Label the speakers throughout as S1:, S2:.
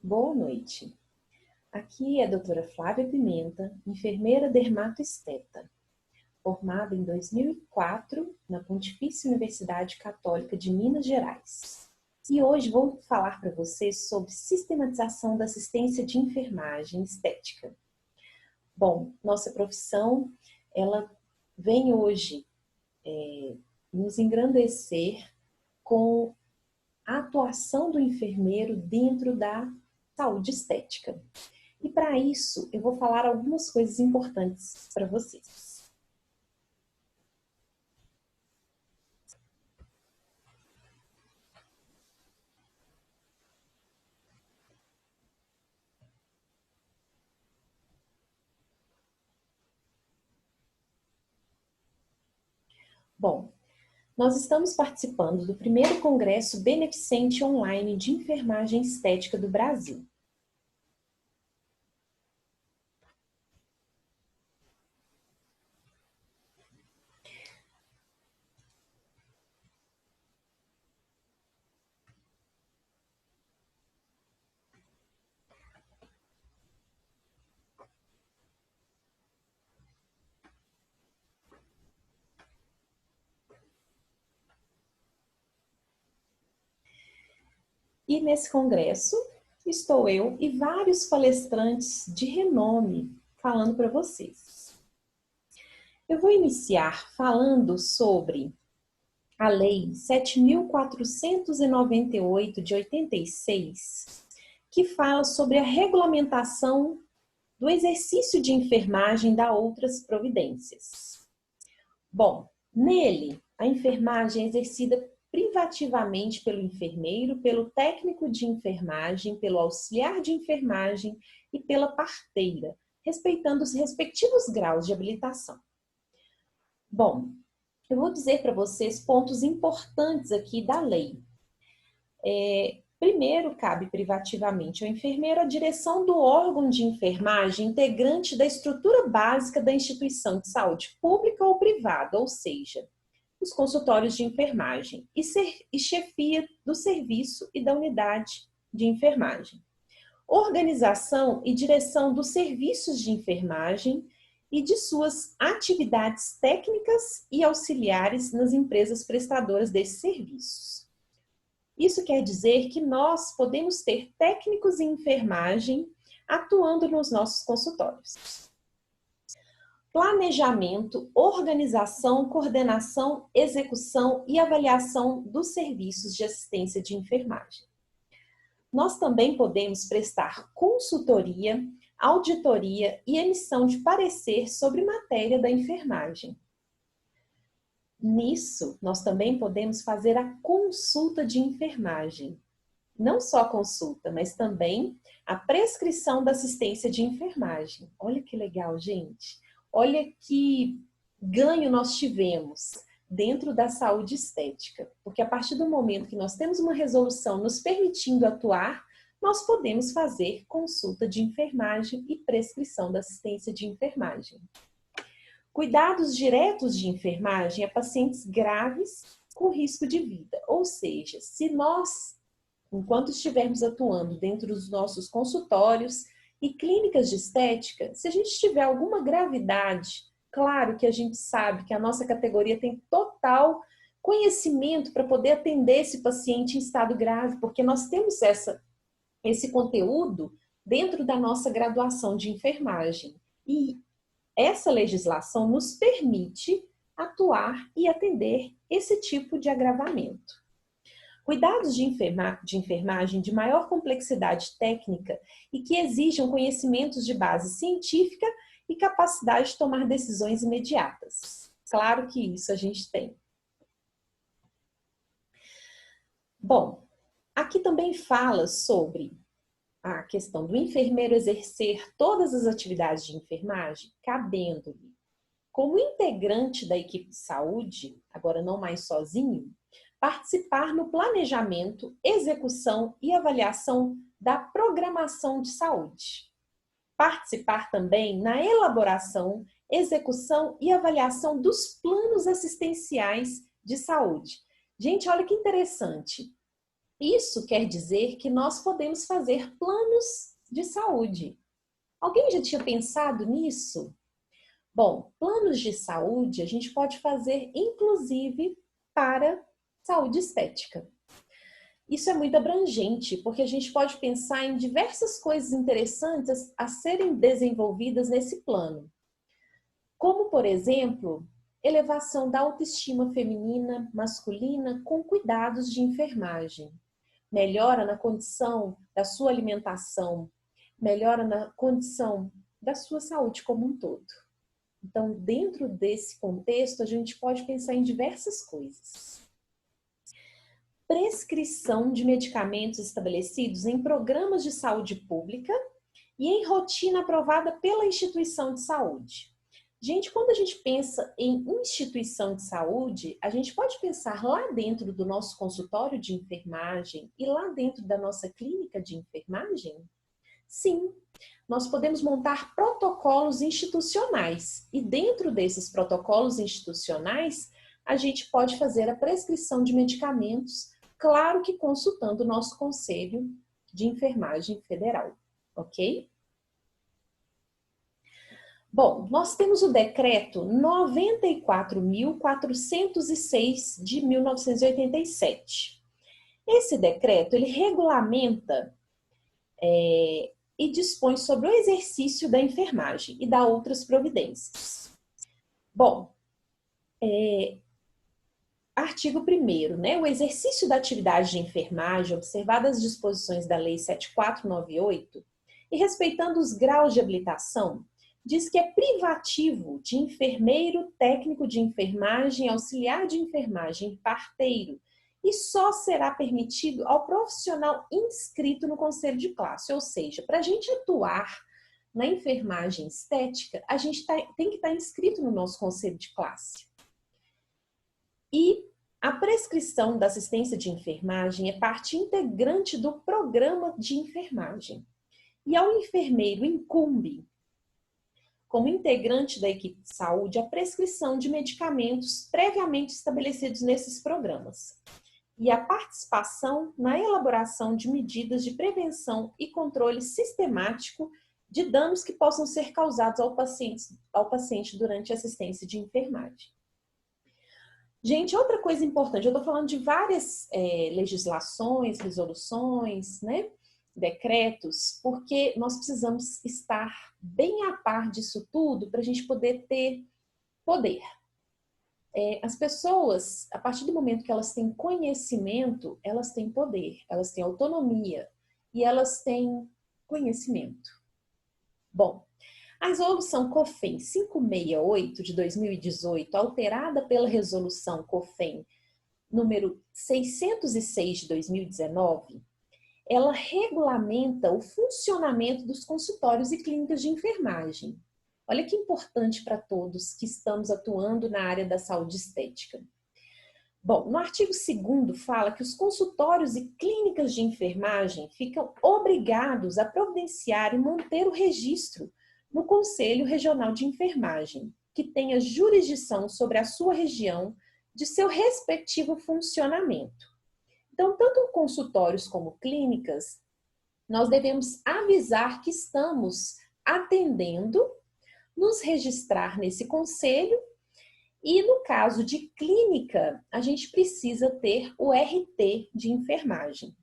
S1: Boa noite. Aqui é a doutora Flávia Pimenta, enfermeira dermatoesteta, formada em 2004 na Pontifícia Universidade Católica de Minas Gerais. E hoje vou falar para vocês sobre sistematização da assistência de enfermagem estética. Bom, nossa profissão, ela vem hoje nos engrandecer com a atuação do enfermeiro dentro da saúde estética. E para isso, eu vou falar algumas coisas importantes para vocês. Bom, nós estamos participando do primeiro Congresso Beneficente Online de Enfermagem Estética do Brasil. E nesse congresso estou eu e vários palestrantes de renome falando para vocês. Eu vou iniciar falando sobre a Lei 7.498 de 86, que fala sobre a regulamentação do exercício de enfermagem da outras providências. Bom, nele, a enfermagem é exercida privativamente pelo enfermeiro, pelo técnico de enfermagem, pelo auxiliar de enfermagem e pela parteira, respeitando os respectivos graus de habilitação. Bom, eu vou dizer para vocês pontos importantes aqui da lei. Primeiro, cabe privativamente ao enfermeiro a direção do órgão de enfermagem integrante da estrutura básica da instituição de saúde pública ou privada, ou seja, os consultórios de enfermagem e chefia do serviço e da unidade de enfermagem. Organização e direção dos serviços de enfermagem e de suas atividades técnicas e auxiliares nas empresas prestadoras desses serviços. Isso quer dizer que nós podemos ter técnicos em enfermagem atuando nos nossos consultórios. Planejamento, organização, coordenação, execução e avaliação dos serviços de assistência de enfermagem. Nós também podemos prestar consultoria, auditoria e emissão de parecer sobre matéria da enfermagem. Nisso, nós também podemos fazer a consulta de enfermagem. Não só a consulta, mas também a prescrição da assistência de enfermagem. Olha que legal, gente! Olha que ganho nós tivemos dentro da saúde estética. Porque a partir do momento que nós temos uma resolução nos permitindo atuar, nós podemos fazer consulta de enfermagem e prescrição da assistência de enfermagem. Cuidados diretos de enfermagem a pacientes graves com risco de vida. Ou seja, se nós, enquanto estivermos atuando dentro dos nossos consultórios e clínicas de estética, se a gente tiver alguma gravidade, claro que a gente sabe que a nossa categoria tem total conhecimento para poder atender esse paciente em estado grave, porque nós temos esse conteúdo dentro da nossa graduação de enfermagem. E essa legislação nos permite atuar e atender esse tipo de agravamento. Cuidados de enfermagem de maior complexidade técnica e que exijam conhecimentos de base científica e capacidade de tomar decisões imediatas. Claro que isso a gente tem. Bom, aqui também fala sobre a questão do enfermeiro exercer todas as atividades de enfermagem, cabendo-lhe, como integrante da equipe de saúde, agora não mais sozinho, participar no planejamento, execução e avaliação da programação de saúde. Participar também na elaboração, execução e avaliação dos planos assistenciais de saúde. Gente, olha que interessante. Isso quer dizer que nós podemos fazer planos de saúde. Alguém já tinha pensado nisso? Bom, planos de saúde a gente pode fazer inclusive para saúde estética. Isso é muito abrangente, porque a gente pode pensar em diversas coisas interessantes a serem desenvolvidas nesse plano. Como, por exemplo, elevação da autoestima feminina, masculina, com cuidados de enfermagem. Melhora na condição da sua alimentação, melhora na condição da sua saúde como um todo. Então, dentro desse contexto, a gente pode pensar em diversas coisas. Prescrição de medicamentos estabelecidos em programas de saúde pública e em rotina aprovada pela instituição de saúde. Gente, quando a gente pensa em instituição de saúde, a gente pode pensar lá dentro do nosso consultório de enfermagem e lá dentro da nossa clínica de enfermagem? Sim, nós podemos montar protocolos institucionais e dentro desses protocolos institucionais, a gente pode fazer a prescrição de medicamentos, claro que consultando o nosso Conselho de Enfermagem Federal, ok? Bom, nós temos o decreto 94.406 de 1987. Esse decreto, ele regulamenta e dispõe sobre o exercício da enfermagem e dá outras providências. Bom, artigo 1º, né? O exercício da atividade de enfermagem, observadas as disposições da Lei 7498, e respeitando os graus de habilitação, diz que é privativo de enfermeiro, técnico de enfermagem, auxiliar de enfermagem, parteiro, e só será permitido ao profissional inscrito no conselho de classe. Ou seja, para a gente atuar na enfermagem estética, a gente tem que estar inscrito no nosso conselho de classe. E a prescrição da assistência de enfermagem é parte integrante do programa de enfermagem. E ao enfermeiro incumbe, como integrante da equipe de saúde, a prescrição de medicamentos previamente estabelecidos nesses programas e a participação na elaboração de medidas de prevenção e controle sistemático de danos que possam ser causados ao paciente durante a assistência de enfermagem. Gente, outra coisa importante, eu estou falando de várias legislações, resoluções, né? Decretos, porque nós precisamos estar bem a par disso tudo para a gente poder ter poder. As pessoas, a partir do momento que elas têm conhecimento, elas têm poder, elas têm autonomia e elas têm conhecimento. Bom, a resolução COFEM 568 de 2018, alterada pela resolução COFEM número 606 de 2019, ela regulamenta o funcionamento dos consultórios e clínicas de enfermagem. Olha que importante para todos que estamos atuando na área da saúde estética. Bom, no artigo 2º fala que os consultórios e clínicas de enfermagem ficam obrigados a providenciar e manter o registro no Conselho Regional de Enfermagem, que tenha jurisdição sobre a sua região de seu respectivo funcionamento. Então, tanto consultórios como clínicas, nós devemos avisar que estamos atendendo, nos registrar nesse conselho e, no caso de clínica, a gente precisa ter o RT de enfermagem.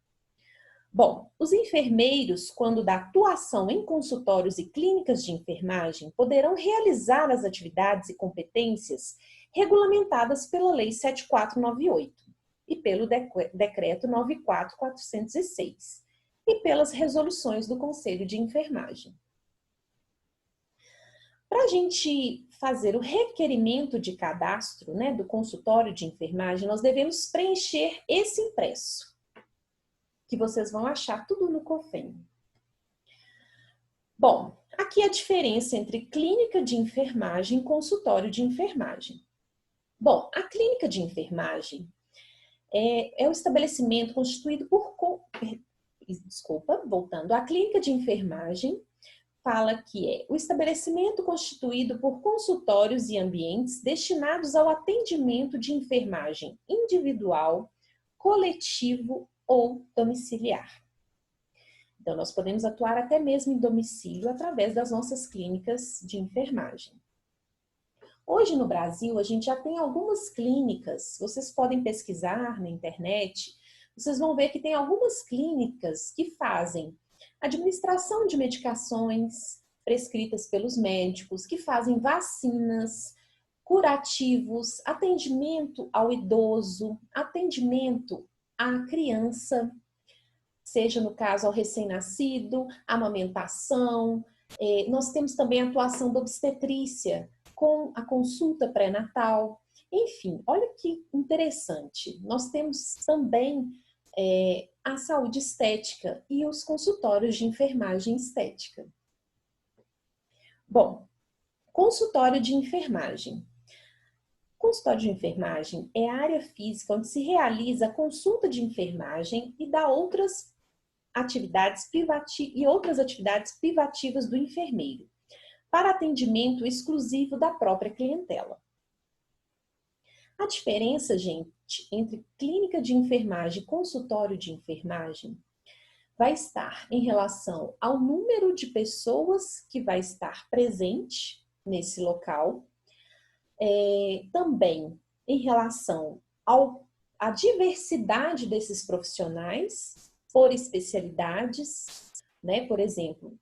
S1: Bom, os enfermeiros, quando da atuação em consultórios e clínicas de enfermagem, poderão realizar as atividades e competências regulamentadas pela Lei 7498 e pelo Decreto 94.406 e pelas resoluções do Conselho de Enfermagem. Para a gente fazer o requerimento de cadastro, né, do consultório de enfermagem, nós devemos preencher esse impresso, que vocês vão achar tudo no COFEM. Bom, aqui a diferença entre clínica de enfermagem e consultório de enfermagem. Bom, a clínica de enfermagem é o estabelecimento constituído por... voltando. A clínica de enfermagem fala que é o estabelecimento constituído por consultórios e ambientes destinados ao atendimento de enfermagem individual, coletivo ou domiciliar. Então, nós podemos atuar até mesmo em domicílio através das nossas clínicas de enfermagem. Hoje no Brasil, a gente já tem algumas clínicas, vocês podem pesquisar na internet, vocês vão ver que tem algumas clínicas que fazem administração de medicações prescritas pelos médicos, que fazem vacinas, curativos, atendimento ao idoso, atendimento à criança, seja no caso ao recém-nascido, amamentação. Nós temos também a atuação da obstetrícia, com a consulta pré-natal. Enfim, olha que interessante. Nós temos também a saúde estética e os consultórios de enfermagem estética. Bom, consultório de enfermagem. Consultório de enfermagem é a área física onde se realiza a consulta de enfermagem e dá outras atividades privativas do enfermeiro, para atendimento exclusivo da própria clientela. A diferença, gente, entre clínica de enfermagem e consultório de enfermagem vai estar em relação ao número de pessoas que vai estar presente nesse local, também em relação à diversidade desses profissionais por especialidades, né? Por exemplo,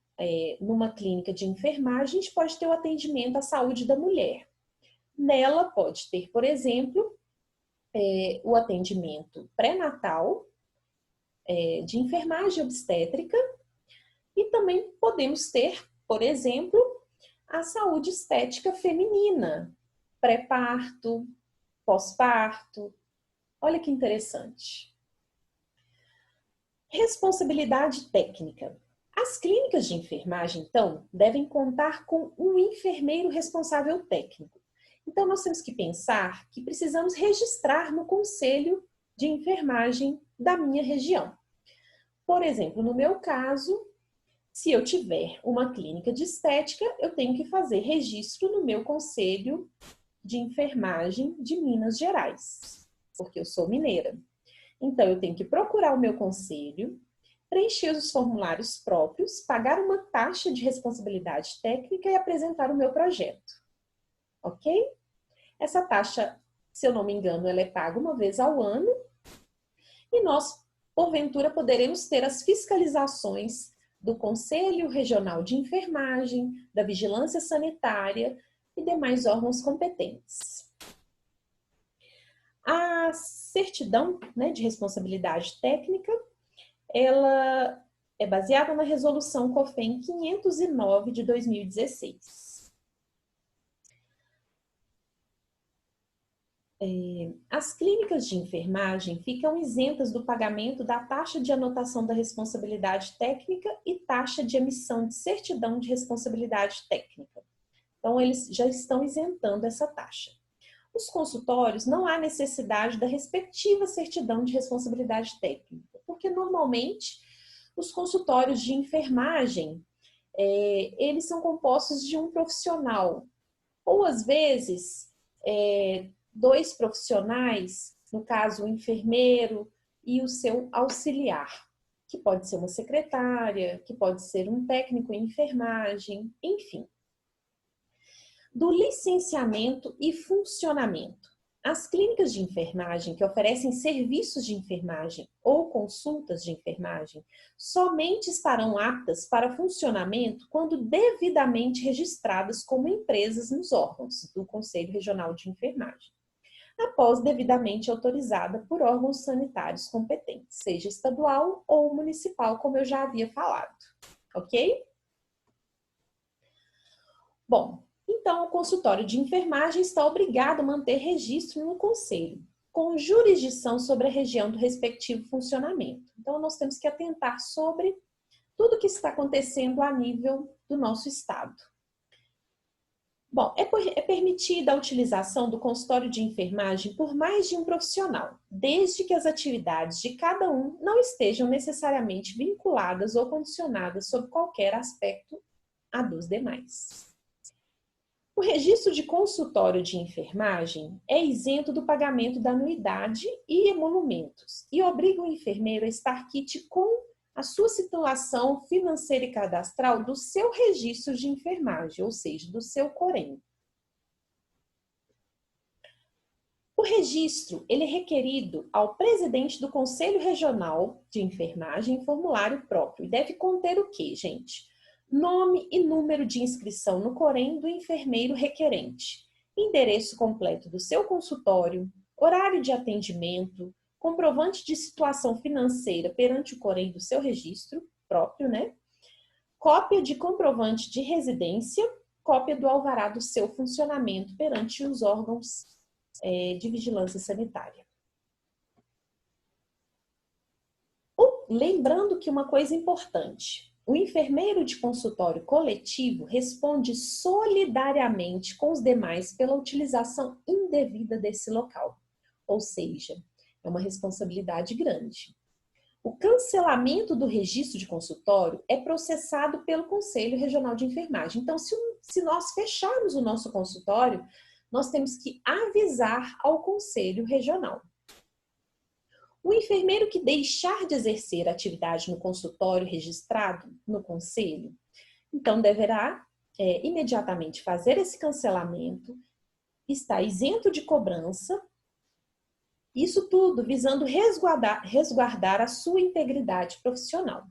S1: numa clínica de enfermagem, a gente pode ter o atendimento à saúde da mulher. Nela pode ter, por exemplo, o atendimento pré-natal, de enfermagem obstétrica, e também podemos ter, por exemplo, a saúde estética feminina, pré-parto, pós-parto. Olha que interessante. Responsabilidade técnica. As clínicas de enfermagem, então, devem contar com um enfermeiro responsável técnico. Então, nós temos que pensar que precisamos registrar no conselho de enfermagem da minha região. Por exemplo, no meu caso, se eu tiver uma clínica de estética, eu tenho que fazer registro no meu conselho de enfermagem de Minas Gerais, porque eu sou mineira. Então, eu tenho que procurar o meu conselho, preencher os formulários próprios, pagar uma taxa de responsabilidade técnica e apresentar o meu projeto. Ok? Essa taxa, se eu não me engano, ela é paga uma vez ao ano e nós, porventura, poderemos ter as fiscalizações do Conselho Regional de Enfermagem, da Vigilância Sanitária e demais órgãos competentes. A certidão, né, de responsabilidade técnica, ela é baseada na resolução COFEN 509 de 2016. As clínicas de enfermagem ficam isentas do pagamento da taxa de anotação da responsabilidade técnica e taxa de emissão de certidão de responsabilidade técnica. Então, eles já estão isentando essa taxa. Os consultórios, não há necessidade da respectiva certidão de responsabilidade técnica, porque normalmente os consultórios de enfermagem, eles são compostos de um profissional, ou às vezes, 2 profissionais, no caso o enfermeiro e o seu auxiliar, que pode ser uma secretária, que pode ser um técnico em enfermagem, enfim. Do licenciamento e funcionamento. As clínicas de enfermagem que oferecem serviços de enfermagem ou consultas de enfermagem somente estarão aptas para funcionamento quando devidamente registradas como empresas nos órgãos do Conselho Regional de Enfermagem, após devidamente autorizada por órgãos sanitários competentes, seja estadual ou municipal, como eu já havia falado, ok? Bom, então o consultório de enfermagem está obrigado a manter registro no conselho, com jurisdição sobre a região do respectivo funcionamento. Então nós temos que atentar sobre tudo o que está acontecendo a nível do nosso estado. Bom, é permitida a utilização do consultório de enfermagem por mais de um profissional, desde que as atividades de cada um não estejam necessariamente vinculadas ou condicionadas sob qualquer aspecto a dos demais. O registro de consultório de enfermagem é isento do pagamento da anuidade e emolumentos e obriga o enfermeiro a estar quite com a sua situação financeira e cadastral do seu registro de enfermagem, ou seja, do seu COREN. O registro ele é requerido ao presidente do Conselho Regional de Enfermagem em formulário próprio e deve conter o quê, gente? Nome e número de inscrição no COREN do enfermeiro requerente, endereço completo do seu consultório, horário de atendimento, comprovante de situação financeira perante o COREN do seu registro próprio, né? Cópia de comprovante de residência, cópia do alvará do seu funcionamento perante os órgãos de vigilância sanitária. Lembrando que uma coisa importante, o enfermeiro de consultório coletivo responde solidariamente com os demais pela utilização indevida desse local. Ou seja, é uma responsabilidade grande. O cancelamento do registro de consultório é processado pelo Conselho Regional de Enfermagem. Então, se nós fecharmos o nosso consultório, nós temos que avisar ao Conselho Regional. O enfermeiro que deixar de exercer atividade no consultório registrado no Conselho, então deverá imediatamente fazer esse cancelamento, está isento de cobrança, isso tudo visando resguardar a sua integridade profissional.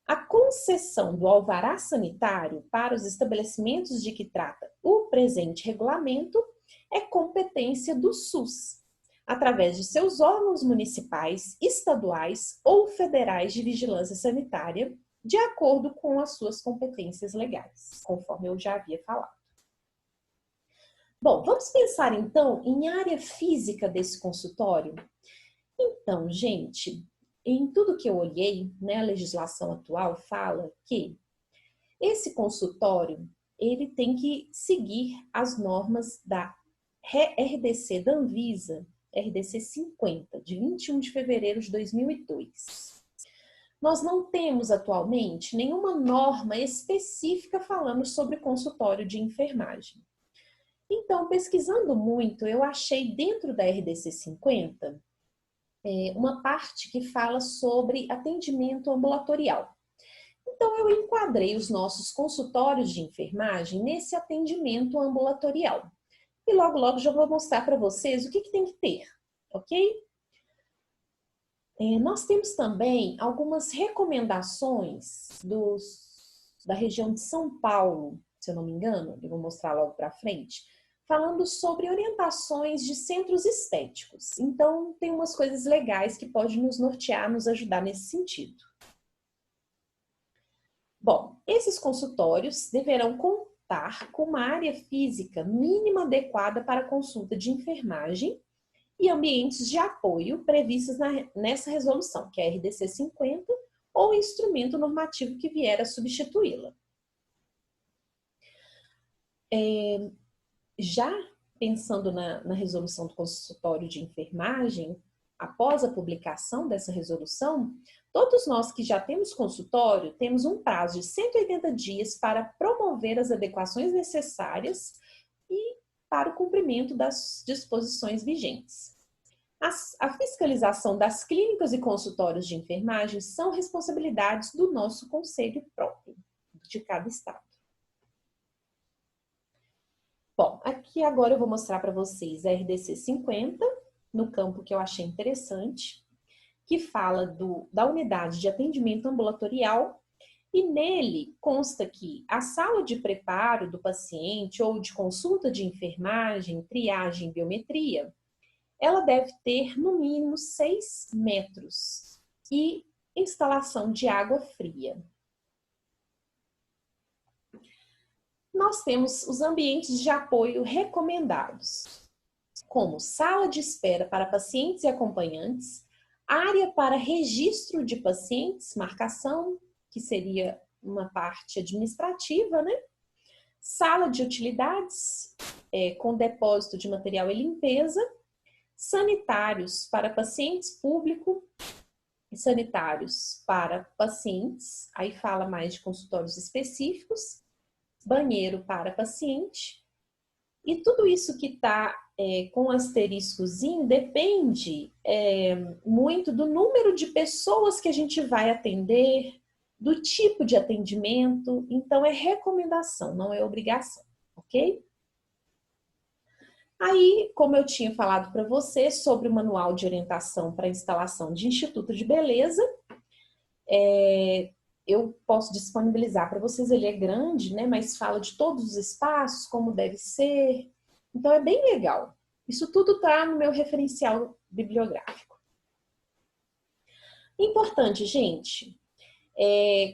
S1: A concessão do alvará sanitário para os estabelecimentos de que trata o presente regulamento é competência do SUS, através de seus órgãos municipais, estaduais ou federais de vigilância sanitária, de acordo com as suas competências legais, conforme eu já havia falado. Bom, vamos pensar então em área física desse consultório? Então, gente, em tudo que eu olhei, né, a legislação atual fala que esse consultório ele tem que seguir as normas da RDC da Anvisa, RDC 50, de 21 de fevereiro de 2002. Nós não temos atualmente nenhuma norma específica falando sobre consultório de enfermagem. Então, pesquisando muito, eu achei dentro da RDC 50 uma parte que fala sobre atendimento ambulatorial. Então, eu enquadrei os nossos consultórios de enfermagem nesse atendimento ambulatorial. E logo, logo já vou mostrar para vocês o que tem que ter, ok? Nós temos também algumas recomendações da região de São Paulo, se eu não me engano, eu vou mostrar logo para frente, falando sobre orientações de centros estéticos. Então, tem umas coisas legais que podem nos nortear, nos ajudar nesse sentido. Bom, esses consultórios deverão contar com uma área física mínima adequada para a consulta de enfermagem e ambientes de apoio previstos nessa resolução, que é a RDC 50, ou instrumento normativo que vier a substituí-la. Já pensando na resolução do consultório de enfermagem, após a publicação dessa resolução, todos nós que já temos consultório, temos um prazo de 180 dias para promover as adequações necessárias e para o cumprimento das disposições vigentes. A fiscalização das clínicas e consultórios de enfermagem são responsabilidades do nosso conselho próprio, de cada estado. Bom, aqui agora eu vou mostrar para vocês a RDC 50, no campo que eu achei interessante, que fala da unidade de atendimento ambulatorial, e nele consta que a sala de preparo do paciente ou de consulta de enfermagem, triagem e biometria, ela deve ter no mínimo 6 metros e instalação de água fria. Nós temos os ambientes de apoio recomendados, como sala de espera para pacientes e acompanhantes, área para registro de pacientes, marcação, que seria uma parte administrativa, né? Sala de utilidades, com depósito de material e limpeza, sanitários para pacientes público e sanitários para pacientes, aí fala mais de consultórios específicos, banheiro para paciente. E tudo isso que está com asteriscozinho depende muito do número de pessoas que a gente vai atender, do tipo de atendimento. Então, é recomendação, não é obrigação, ok? Aí, como eu tinha falado para você sobre o manual de orientação para instalação de instituto de beleza, eu posso disponibilizar para vocês. Ele é grande, né? Mas fala de todos os espaços, como deve ser. Então, é bem legal. Isso tudo está no meu referencial bibliográfico. Importante, gente,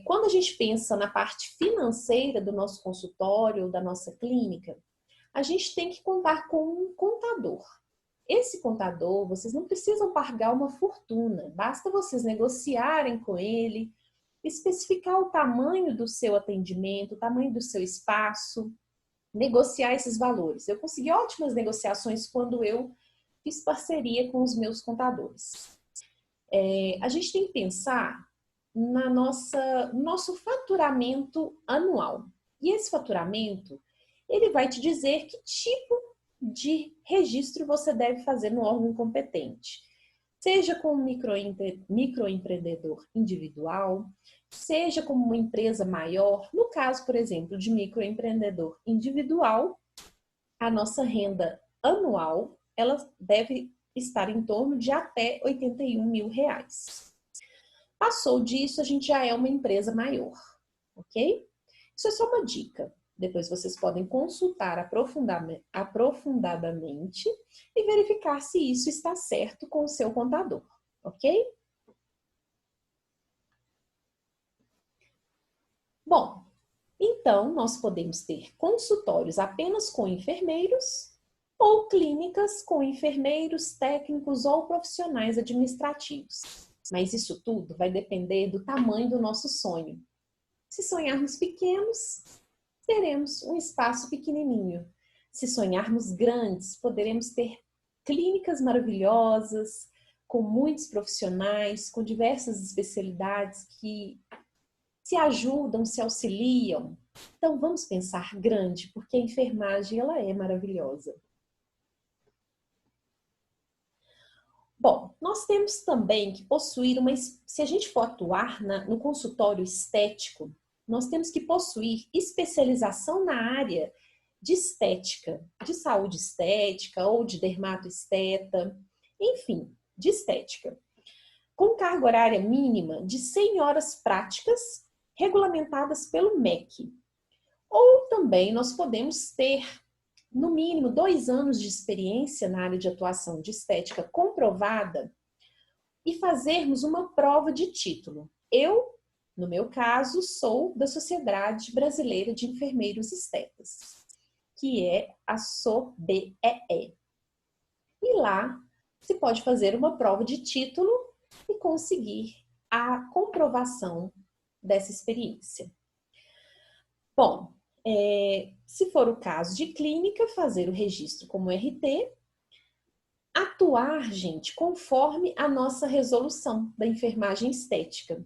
S1: quando a gente pensa na parte financeira do nosso consultório, da nossa clínica, a gente tem que contar com um contador. Esse contador, vocês não precisam pagar uma fortuna, basta vocês negociarem com ele, especificar o tamanho do seu atendimento, o tamanho do seu espaço, negociar esses valores. Eu consegui ótimas negociações quando eu fiz parceria com os meus contadores. A gente tem que pensar no nosso faturamento anual. E esse faturamento, ele vai te dizer que tipo de registro você deve fazer no órgão competente. Seja como microempreendedor individual, seja como uma empresa maior. No caso, por exemplo, de microempreendedor individual, a nossa renda anual, ela deve estar em torno de até R$81 mil. Passou disso, a gente já é uma empresa maior, ok? Isso é só uma dica. Depois vocês podem consultar aprofundadamente e verificar se isso está certo com o seu contador, ok? Bom, então nós podemos ter consultórios apenas com enfermeiros ou clínicas com enfermeiros, técnicos ou profissionais administrativos. Mas isso tudo vai depender do tamanho do nosso sonho. Se sonharmos pequenos, teremos um espaço pequenininho. Se sonharmos grandes, poderemos ter clínicas maravilhosas, com muitos profissionais, com diversas especialidades que se ajudam, se auxiliam. Então vamos pensar grande, porque a enfermagem ela é maravilhosa. Bom, nós temos também que possuir se a gente for atuar no consultório estético, nós temos que possuir especialização na área de estética, de saúde estética ou de dermatoesteta, enfim, de estética. Com carga horária mínima de 100 horas práticas, regulamentadas pelo MEC. Ou também nós podemos ter, no mínimo, 2 anos de experiência na área de atuação de estética comprovada e fazermos uma prova de título. Eu, no meu caso, sou da Sociedade Brasileira de Enfermeiros Estetas, que é a SOBEE. E lá se pode fazer uma prova de título e conseguir a comprovação dessa experiência. Bom, se for o caso de clínica, fazer o registro como RT, atuar, gente, conforme a nossa resolução da enfermagem estética,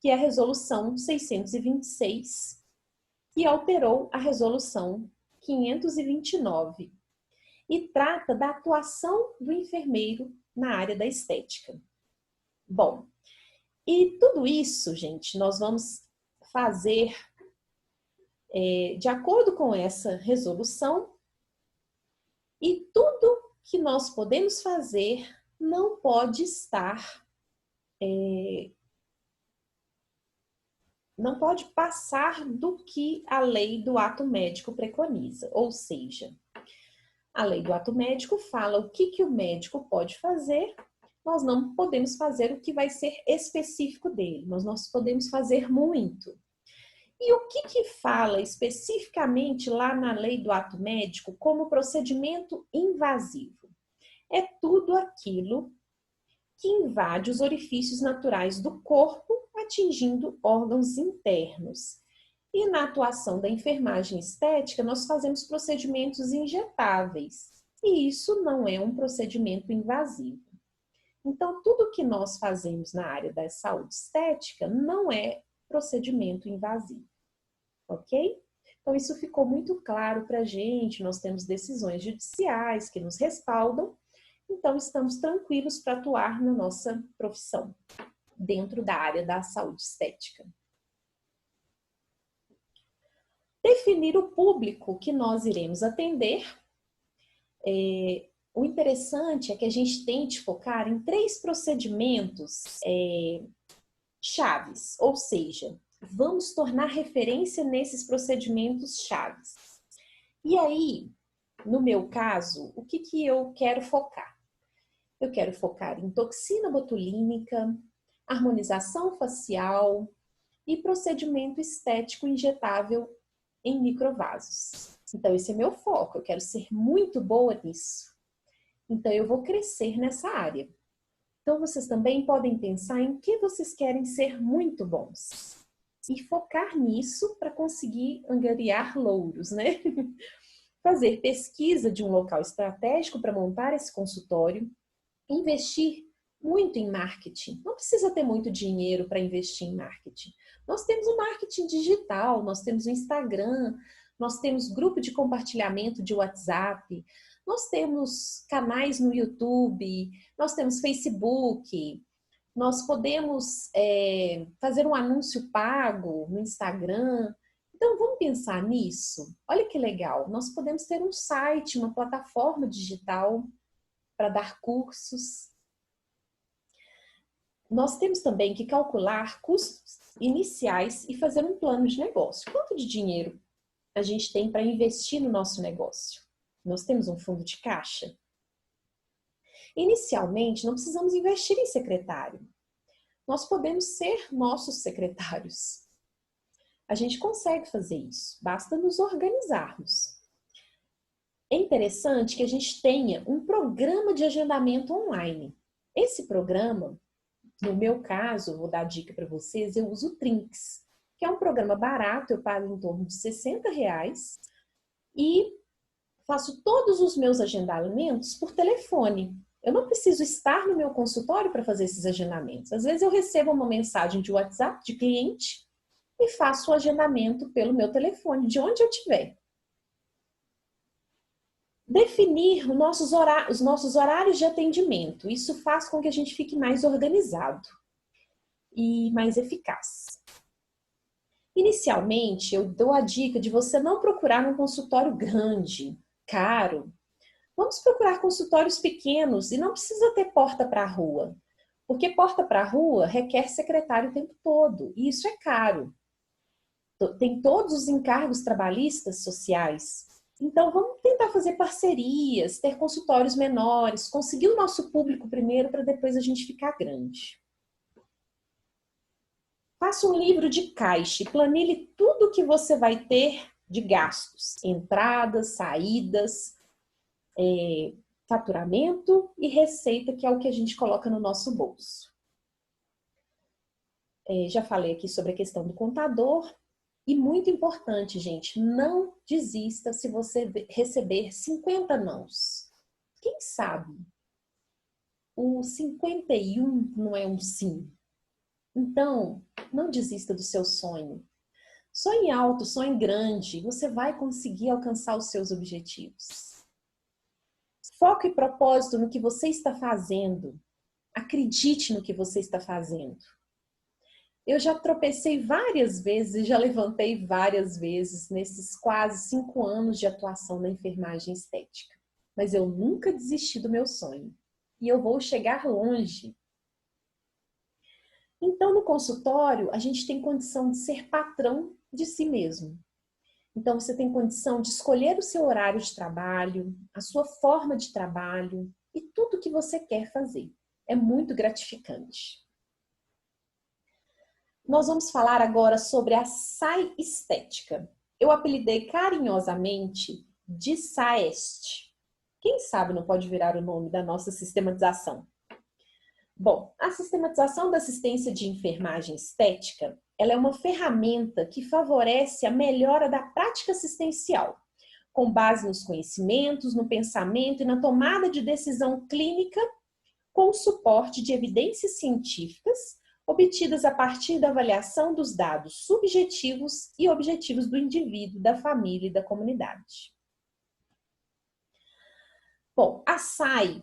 S1: que é a resolução 626, que alterou a resolução 529 e trata da atuação do enfermeiro na área da estética. Bom, e tudo isso, gente, nós vamos fazer de acordo com essa resolução, e tudo que nós podemos fazer não pode estar, não pode passar do que a lei do ato médico preconiza. Ou seja, a lei do ato médico fala o que o médico pode fazer, nós não podemos fazer o que vai ser específico dele, mas nós podemos fazer muito. E o que fala especificamente lá na lei do ato médico como procedimento invasivo? É tudo aquilo que invade os orifícios naturais do corpo, atingindo órgãos internos. E na atuação da enfermagem estética, nós fazemos procedimentos injetáveis. E isso não é um procedimento invasivo. Então, tudo que nós fazemos na área da saúde estética não é procedimento invasivo, ok? Então, isso ficou muito claro para a gente, nós temos decisões judiciais que nos respaldam, então estamos tranquilos para atuar na nossa profissão, dentro da área da saúde estética. Definir o público que nós iremos atender. O interessante é que a gente tente focar em 3 procedimentos chaves, ou seja, vamos tornar referência nesses procedimentos chaves. E aí, no meu caso, o que eu quero focar? Eu quero focar em toxina botulínica, harmonização facial e procedimento estético injetável em microvasos. Então, esse é meu foco, eu quero ser muito boa nisso. Então, eu vou crescer nessa área. Então, vocês também podem pensar em que vocês querem ser muito bons. E focar nisso para conseguir angariar louros, né? Fazer pesquisa de um local estratégico para montar esse consultório. Investir muito em marketing. Não precisa ter muito dinheiro para investir em marketing. Nós temos o marketing digital, nós temos o Instagram, nós temos grupo de compartilhamento de WhatsApp, nós temos canais no YouTube, nós temos Facebook, nós podemos fazer um anúncio pago no Instagram. Então, vamos pensar nisso? Olha que legal, nós podemos ter um site, uma plataforma digital para dar cursos. Nós temos também que calcular custos iniciais e fazer um plano de negócio. Quanto de dinheiro a gente tem para investir no nosso negócio? Nós temos um fundo de caixa? Inicialmente, não precisamos investir em secretário. Nós podemos ser nossos secretários. A gente consegue fazer isso, basta nos organizarmos. É interessante que a gente tenha um programa de agendamento online. Esse programa, no meu caso, eu vou dar dica para vocês, eu uso o Trinx, que é um programa barato, eu pago em torno de R$60 e faço todos os meus agendamentos por telefone. Eu não preciso estar no meu consultório para fazer esses agendamentos. Às vezes eu recebo uma mensagem de WhatsApp de cliente e faço o agendamento pelo meu telefone, de onde eu estiver. Definir os nossos horários de atendimento. Isso faz com que a gente fique mais organizado e mais eficaz. Inicialmente, eu dou a dica de você não procurar um consultório grande, caro. Vamos procurar consultórios pequenos e não precisa ter porta para a rua. Porque porta para a rua requer secretário o tempo todo e isso é caro. Tem todos os encargos trabalhistas sociais. Então, vamos tentar fazer parcerias, ter consultórios menores, conseguir o nosso público primeiro para depois a gente ficar grande. Faça um livro de caixa e planilhe tudo que você vai ter de gastos, entradas, saídas, faturamento e receita, que é o que a gente coloca no nosso bolso. Já falei aqui sobre a questão do contador. E muito importante, gente, não desista se você receber 50 nãos. Quem sabe? O 51 não é um sim. Então, não desista do seu sonho. Sonhe alto, sonhe grande, você vai conseguir alcançar os seus objetivos. Foco e propósito no que você está fazendo. Acredite no que você está fazendo. Eu já tropecei várias vezes e já levantei várias vezes nesses quase 5 anos de atuação na enfermagem estética. Mas eu nunca desisti do meu sonho. E eu vou chegar longe. Então, no consultório, a gente tem condição de ser patrão de si mesmo. Então, você tem condição de escolher o seu horário de trabalho, a sua forma de trabalho e tudo que você quer fazer. É muito gratificante. Nós vamos falar agora sobre a SAI Estética. Eu apelidei carinhosamente de SAEST. Quem sabe não pode virar o nome da nossa sistematização? Bom, a sistematização da assistência de enfermagem estética, ela é uma ferramenta que favorece a melhora da prática assistencial, com base nos conhecimentos, no pensamento e na tomada de decisão clínica, com o suporte de evidências científicas, obtidas a partir da avaliação dos dados subjetivos e objetivos do indivíduo, da família e da comunidade. Bom, a SAI,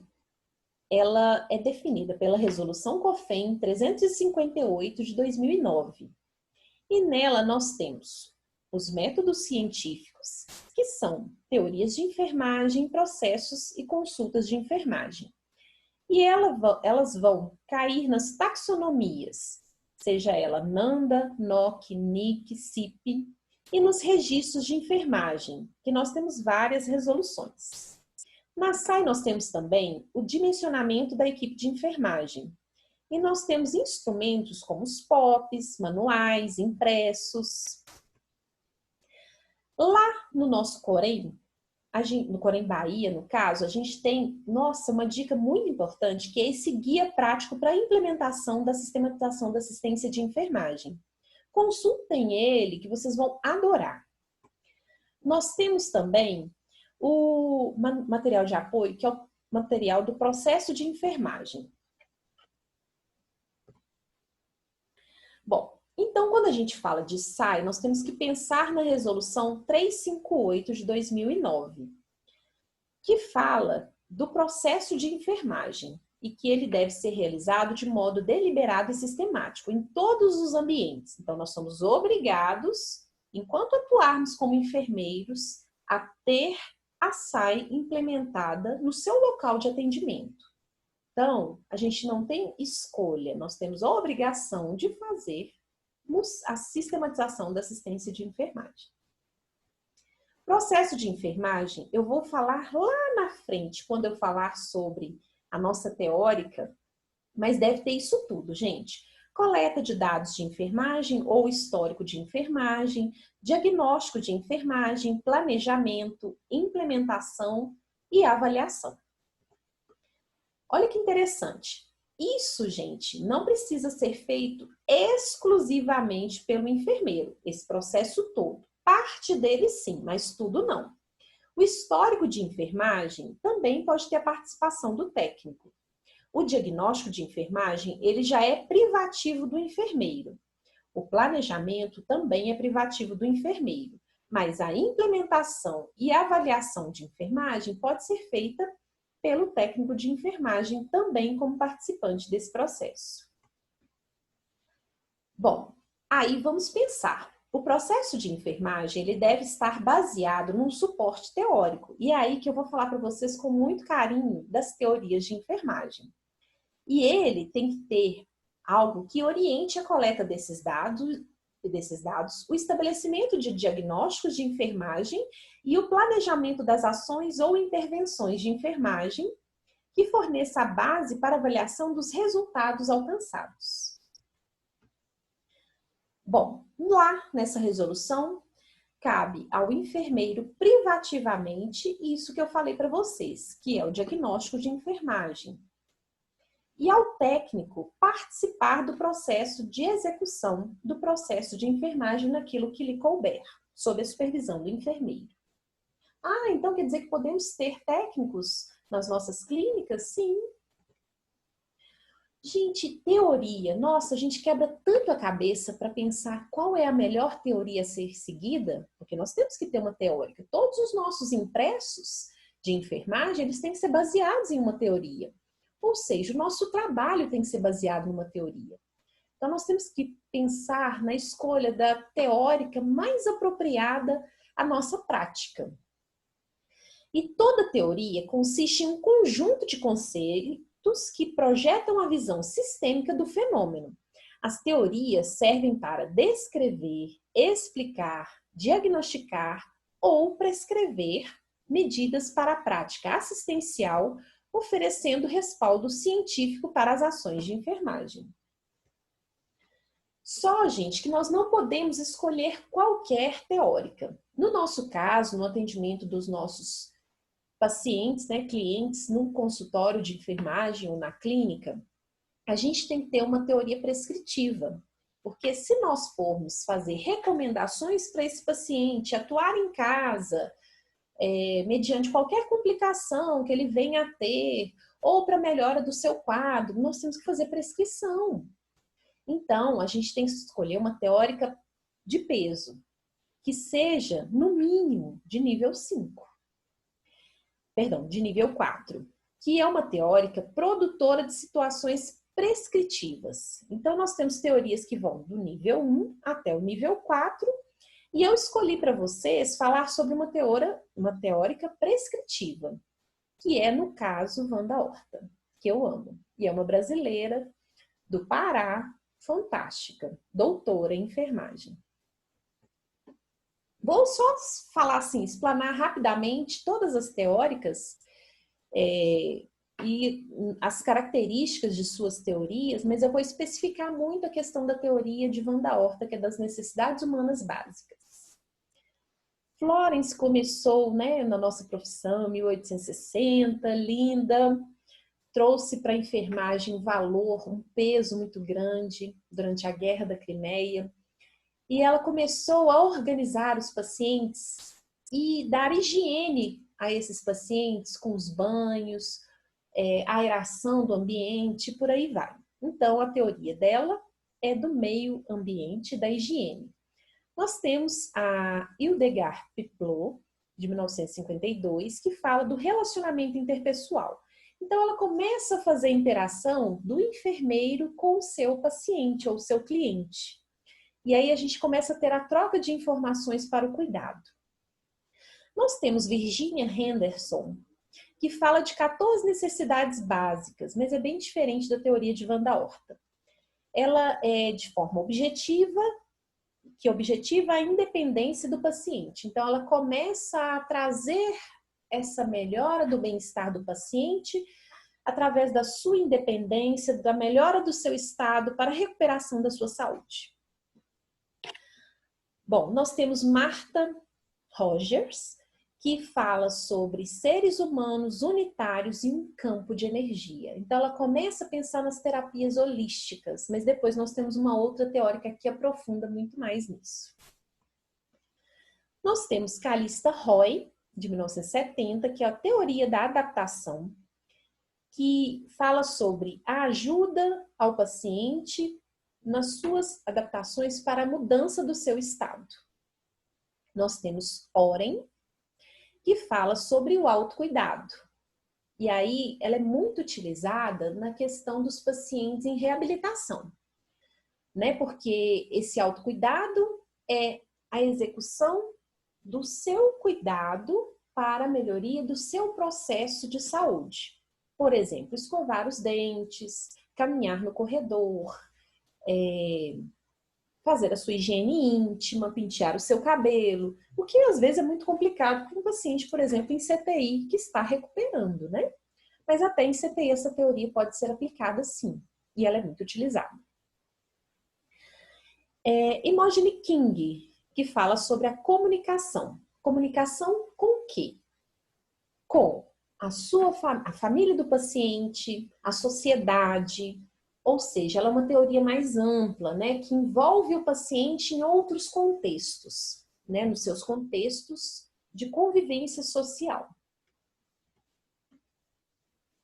S1: ela é definida pela Resolução COFEN 358 de 2009. E nela nós temos os métodos científicos, que são teorias de enfermagem, processos e consultas de enfermagem. E elas vão cair nas taxonomias, seja ela NANDA, NOC, NIC, CIP, e nos registros de enfermagem, que nós temos várias resoluções. Na SAI nós temos também o dimensionamento da equipe de enfermagem. E nós temos instrumentos como os POPs, manuais, impressos. Lá no nosso Corém, no Corém Bahia, no caso, a gente tem, nossa, uma dica muito importante, que é esse guia prático para a implementação da sistematização da assistência de enfermagem. Consultem ele, que vocês vão adorar. Nós temos também o material de apoio, que é o material do processo de enfermagem. Bom, então quando a gente fala de SAI, nós temos que pensar na resolução 358 de 2009, que fala do processo de enfermagem e que ele deve ser realizado de modo deliberado e sistemático em todos os ambientes. Então nós somos obrigados, enquanto atuarmos como enfermeiros, a ter a SAI implementada no seu local de atendimento. Então, a gente não tem escolha, nós temos a obrigação de fazer a sistematização da assistência de enfermagem. Processo de enfermagem, eu vou falar lá na frente, quando eu falar sobre a nossa teórica, mas deve ter isso tudo, gente. Coleta de dados de enfermagem ou histórico de enfermagem, diagnóstico de enfermagem, planejamento, implementação e avaliação. Olha que interessante. Isso, gente, não precisa ser feito exclusivamente pelo enfermeiro, esse processo todo. Parte dele sim, mas tudo não. O histórico de enfermagem também pode ter a participação do técnico. O diagnóstico de enfermagem, ele já é privativo do enfermeiro. O planejamento também é privativo do enfermeiro, mas a implementação e avaliação de enfermagem pode ser feita pelo técnico de enfermagem também como participante desse processo. Bom, aí vamos pensar. O processo de enfermagem, ele deve estar baseado num suporte teórico. E é aí que eu vou falar para vocês com muito carinho das teorias de enfermagem. E ele tem que ter algo que oriente a coleta desses dados, o estabelecimento de diagnósticos de enfermagem e o planejamento das ações ou intervenções de enfermagem que forneça a base para avaliação dos resultados alcançados. Bom, lá nessa resolução, cabe ao enfermeiro privativamente isso que eu falei para vocês, que é o diagnóstico de enfermagem. E ao técnico participar do processo de execução do processo de enfermagem naquilo que lhe couber, sob a supervisão do enfermeiro. Ah, então quer dizer que podemos ter técnicos nas nossas clínicas? Sim. Gente, teoria. Nossa, a gente quebra tanto a cabeça para pensar qual é a melhor teoria a ser seguida, porque nós temos que ter uma teórica. Todos os nossos impressos de enfermagem, eles têm que ser baseados em uma teoria. Ou seja, o nosso trabalho tem que ser baseado numa teoria. Então, nós temos que pensar na escolha da teórica mais apropriada à nossa prática. E toda teoria consiste em um conjunto de conceitos que projetam a visão sistêmica do fenômeno. As teorias servem para descrever, explicar, diagnosticar ou prescrever medidas para a prática assistencial, oferecendo respaldo científico para as ações de enfermagem. Só, gente, que nós não podemos escolher qualquer teórica. No nosso caso, no atendimento dos nossos pacientes, clientes, no consultório de enfermagem ou na clínica, a gente tem que ter uma teoria prescritiva. Porque se nós formos fazer recomendações para esse paciente atuar em casa, mediante qualquer complicação que ele venha a ter, ou para melhora do seu quadro, nós temos que fazer prescrição. Então, a gente tem que escolher uma teórica de peso, que seja, no mínimo, de nível 5. Perdão, de nível 4, que é uma teórica produtora de situações prescritivas. Então, nós temos teorias que vão do nível 1 até o nível 4, e eu escolhi para vocês falar sobre uma teórica prescritiva, que é, no caso, Wanda Horta, que eu amo. E é uma brasileira do Pará, fantástica, doutora em enfermagem. Vou só falar assim, explanar rapidamente todas as teóricas e as características de suas teorias, mas eu vou especificar muito a questão da teoria de Wanda Horta, que é das necessidades humanas básicas. Florence começou, né, na nossa profissão em 1860, linda, trouxe para a enfermagem um valor, um peso muito grande durante a Guerra da Crimeia. E ela começou a organizar os pacientes e dar higiene a esses pacientes com os banhos, a aeração do ambiente, por aí vai. Então, a teoria dela é do meio ambiente, da higiene. Nós temos a Hildegard Piplo, de 1952, que fala do relacionamento interpessoal. Então, ela começa a fazer a interação do enfermeiro com o seu paciente ou seu cliente. E aí a gente começa a ter a troca de informações para o cuidado. Nós temos Virginia Henderson, que fala de 14 necessidades básicas, mas é bem diferente da teoria de Wanda Horta. Ela é de forma objetiva, que objetiva a independência do paciente. Então, ela começa a trazer essa melhora do bem-estar do paciente através da sua independência, da melhora do seu estado para a recuperação da sua saúde. Bom, nós temos Martha Rogers, que fala sobre seres humanos unitários em um campo de energia. Então, ela começa a pensar nas terapias holísticas, mas depois nós temos uma outra teórica que aprofunda muito mais nisso. Nós temos Calista Roy, de 1970, que é a teoria da adaptação, que fala sobre a ajuda ao paciente nas suas adaptações para a mudança do seu estado. Nós temos Oren, que fala sobre o autocuidado. E aí, ela é muito utilizada na questão dos pacientes em reabilitação, né? Porque esse autocuidado é a execução do seu cuidado para a melhoria do seu processo de saúde. Por exemplo, escovar os dentes, caminhar no corredor, fazer a sua higiene íntima, pentear o seu cabelo, o que às vezes é muito complicado para um paciente, por exemplo, em CTI, que está recuperando, né? Mas até em CTI essa teoria pode ser aplicada sim, e ela é muito utilizada. Imogen King, que fala sobre a comunicação. Comunicação com o quê? Com a família do paciente, a sociedade. Ou seja, ela é uma teoria mais ampla, né, que envolve o paciente em outros contextos, né, nos seus contextos de convivência social.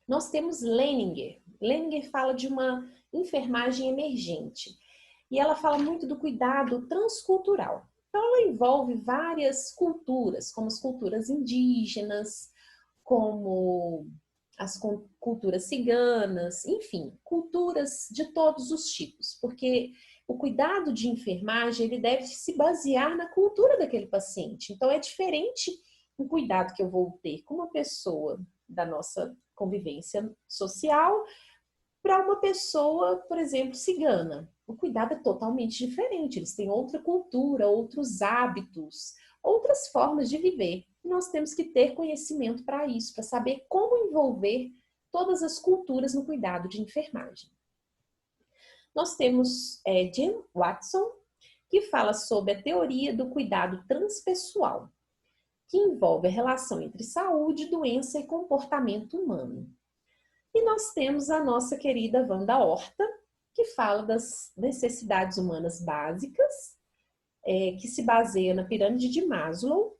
S1: Nós temos Leninger. Leninger fala de uma enfermagem emergente e ela fala muito do cuidado transcultural. Então, ela envolve várias culturas, como as culturas indígenas, como as culturas ciganas, enfim, culturas de todos os tipos, porque o cuidado de enfermagem ele deve se basear na cultura daquele paciente. Então é diferente o cuidado que eu vou ter com uma pessoa da nossa convivência social para uma pessoa, por exemplo, cigana. O cuidado é totalmente diferente, eles têm outra cultura, outros hábitos, outras formas de viver. E nós temos que ter conhecimento para isso, para saber como envolver todas as culturas no cuidado de enfermagem. Nós temos Jim Watson, que fala sobre a teoria do cuidado transpessoal, que envolve a relação entre saúde, doença e comportamento humano. E nós temos a nossa querida Wanda Horta, que fala das necessidades humanas básicas, que se baseia na pirâmide de Maslow,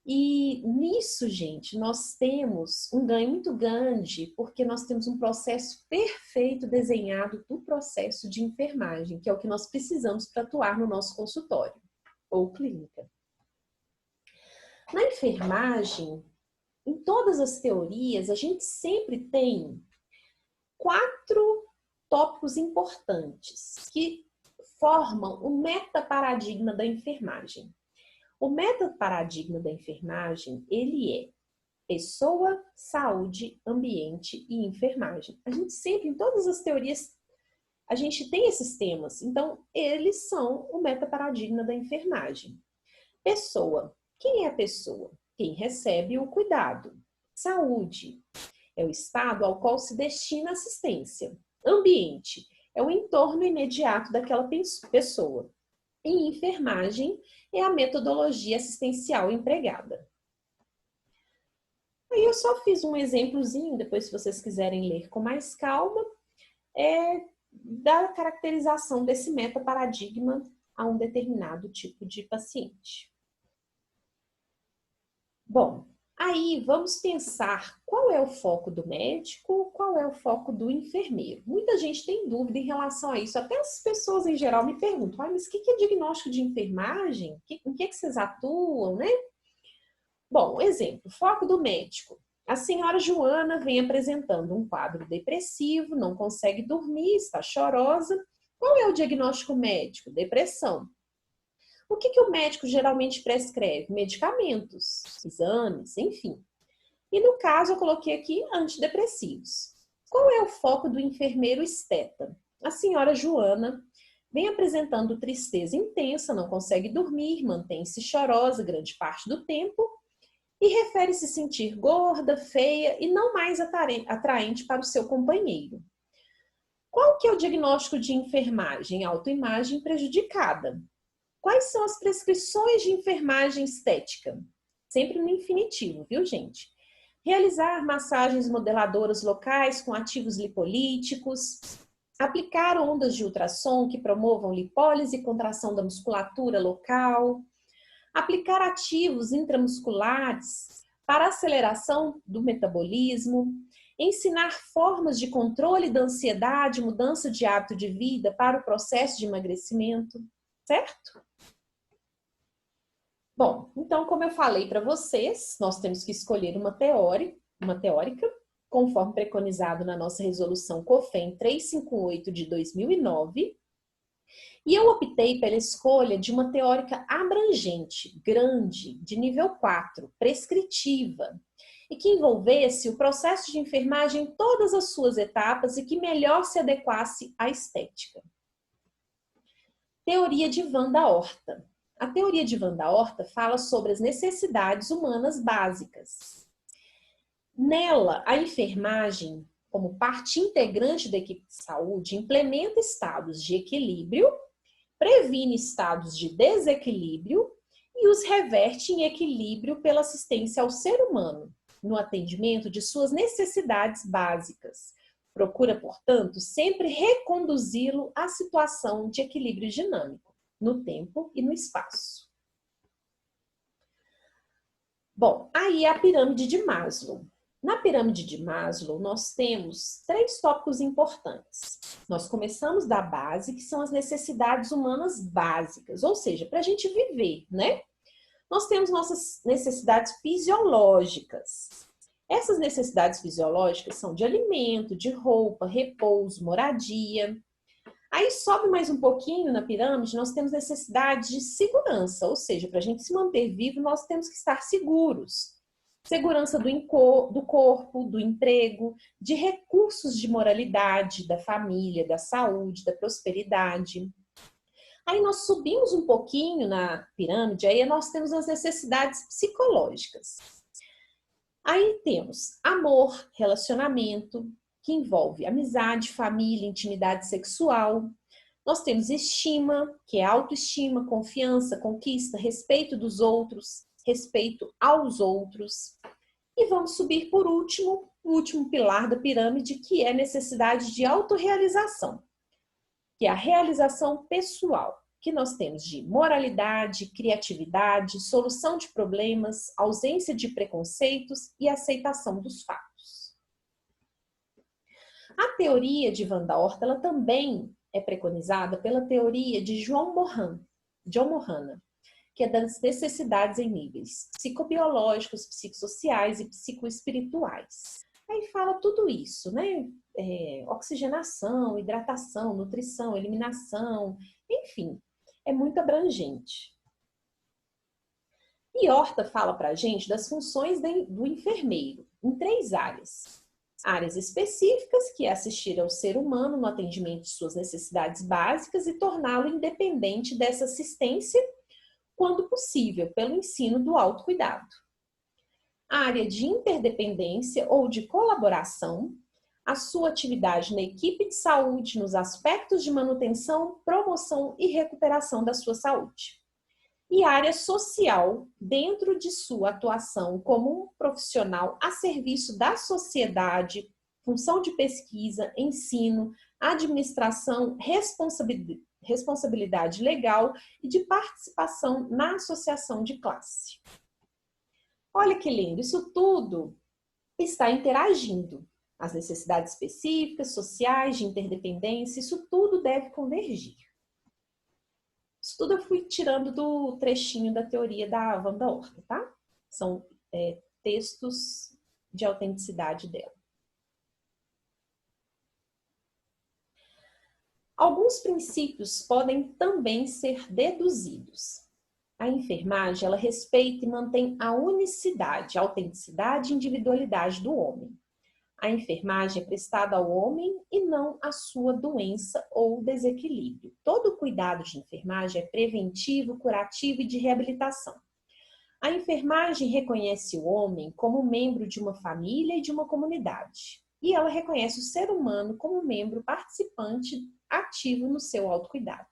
S1: E nisso, gente, nós temos um ganho muito grande, porque nós temos um processo perfeito desenhado do processo de enfermagem, que é o que nós precisamos para atuar no nosso consultório ou clínica. Na enfermagem, em todas as teorias, a gente sempre tem 4 tópicos importantes que formam o metaparadigma da enfermagem. O metaparadigma da enfermagem, ele é pessoa, saúde, ambiente e enfermagem. A gente sempre, em todas as teorias, a gente tem esses temas. Então, eles são o metaparadigma da enfermagem. Pessoa. Quem é a pessoa? Quem recebe o cuidado. Saúde. É o estado ao qual se destina a assistência. Ambiente. É o entorno imediato daquela pessoa. E enfermagem é a metodologia assistencial empregada. Aí eu só fiz um exemplozinho, depois se vocês quiserem ler com mais calma, da caracterização desse metaparadigma a um determinado tipo de paciente. Bom, aí vamos pensar qual é o foco do médico, qual é o foco do enfermeiro. Muita gente tem dúvida em relação a isso. Até as pessoas em geral me perguntam, mas o que é diagnóstico de enfermagem? Em que vocês atuam, né? Bom, exemplo, foco do médico. A senhora Joana vem apresentando um quadro depressivo, não consegue dormir, está chorosa. Qual é o diagnóstico médico? Depressão. O que o médico geralmente prescreve? Medicamentos, exames, enfim. E no caso eu coloquei aqui antidepressivos. Qual é o foco do enfermeiro esteta? A senhora Joana vem apresentando tristeza intensa, não consegue dormir, mantém-se chorosa grande parte do tempo e refere-se sentir gorda, feia e não mais atraente para o seu companheiro. Qual que é o diagnóstico de enfermagem? Autoimagem prejudicada. Quais são as prescrições de enfermagem estética? Sempre no infinitivo, viu, gente? Realizar massagens modeladoras locais com ativos lipolíticos, aplicar ondas de ultrassom que promovam lipólise e contração da musculatura local, aplicar ativos intramusculares para aceleração do metabolismo, ensinar formas de controle da ansiedade, mudança de hábito de vida para o processo de emagrecimento, certo? Bom, então, como eu falei para vocês, nós temos que escolher uma teórica, conforme preconizado na nossa resolução COFEM 358 de 2009, e eu optei pela escolha de uma teórica abrangente, grande, de nível 4, prescritiva, e que envolvesse o processo de enfermagem em todas as suas etapas e que melhor se adequasse à estética. Teoria de Van da Horta. A teoria de Van da Horta fala sobre as necessidades humanas básicas. Nela, a enfermagem, como parte integrante da equipe de saúde, implementa estados de equilíbrio, previne estados de desequilíbrio e os reverte em equilíbrio pela assistência ao ser humano, no atendimento de suas necessidades básicas. Procura, portanto, sempre reconduzi-lo à situação de equilíbrio dinâmico, no tempo e no espaço. Bom, aí é a pirâmide de Maslow. Na pirâmide de Maslow, nós temos 3 tópicos importantes. Nós começamos da base, que são as necessidades humanas básicas, ou seja, para a gente viver, né? Nós temos nossas necessidades fisiológicas. Essas necessidades fisiológicas são de alimento, de roupa, repouso, moradia. Aí sobe mais um pouquinho na pirâmide, nós temos necessidade de segurança, ou seja, para a gente se manter vivo, nós temos que estar seguros. Segurança do corpo, do emprego, de recursos de moralidade, da família, da saúde, da prosperidade. Aí nós subimos um pouquinho na pirâmide, aí nós temos as necessidades psicológicas. Aí temos amor, relacionamento, que envolve amizade, família, intimidade sexual. Nós temos estima, que é autoestima, confiança, conquista, respeito dos outros, respeito aos outros. E vamos subir por último, o último pilar da pirâmide, que é a necessidade de autorrealização, que é a realização pessoal. que nós temos de moralidade, criatividade, solução de problemas, ausência de preconceitos e aceitação dos fatos. A teoria de Van der Horta, ela também é preconizada pela teoria de John Mohana, que é das necessidades em níveis psicobiológicos, psicossociais e psicoespirituais. Aí fala tudo isso, né? Oxigenação, hidratação, nutrição, eliminação, enfim, é muito abrangente. E Horta fala pra gente das funções do enfermeiro em 3 áreas. Áreas específicas, que é assistir ao ser humano no atendimento de suas necessidades básicas e torná-lo independente dessa assistência, quando possível, pelo ensino do autocuidado. Área de interdependência ou de colaboração, a sua atividade na equipe de saúde nos aspectos de manutenção, promoção e recuperação da sua saúde. E área social, dentro de sua atuação como um profissional a serviço da sociedade, função de pesquisa, ensino, administração, responsabilidade legal e de participação na associação de classe. Olha que lindo, isso tudo está interagindo. As necessidades específicas, sociais, de interdependência, isso tudo deve convergir. Isso tudo eu fui tirando do trechinho da teoria da Van der Horta, tá? São textos de autenticidade dela. Alguns princípios podem também ser deduzidos. A enfermagem, ela respeita e mantém a unicidade, a autenticidade e individualidade do homem. A enfermagem é prestada ao homem e não à sua doença ou desequilíbrio. Todo cuidado de enfermagem é preventivo, curativo e de reabilitação. A enfermagem reconhece o homem como membro de uma família e de uma comunidade. E ela reconhece o ser humano como membro participante ativo no seu autocuidado.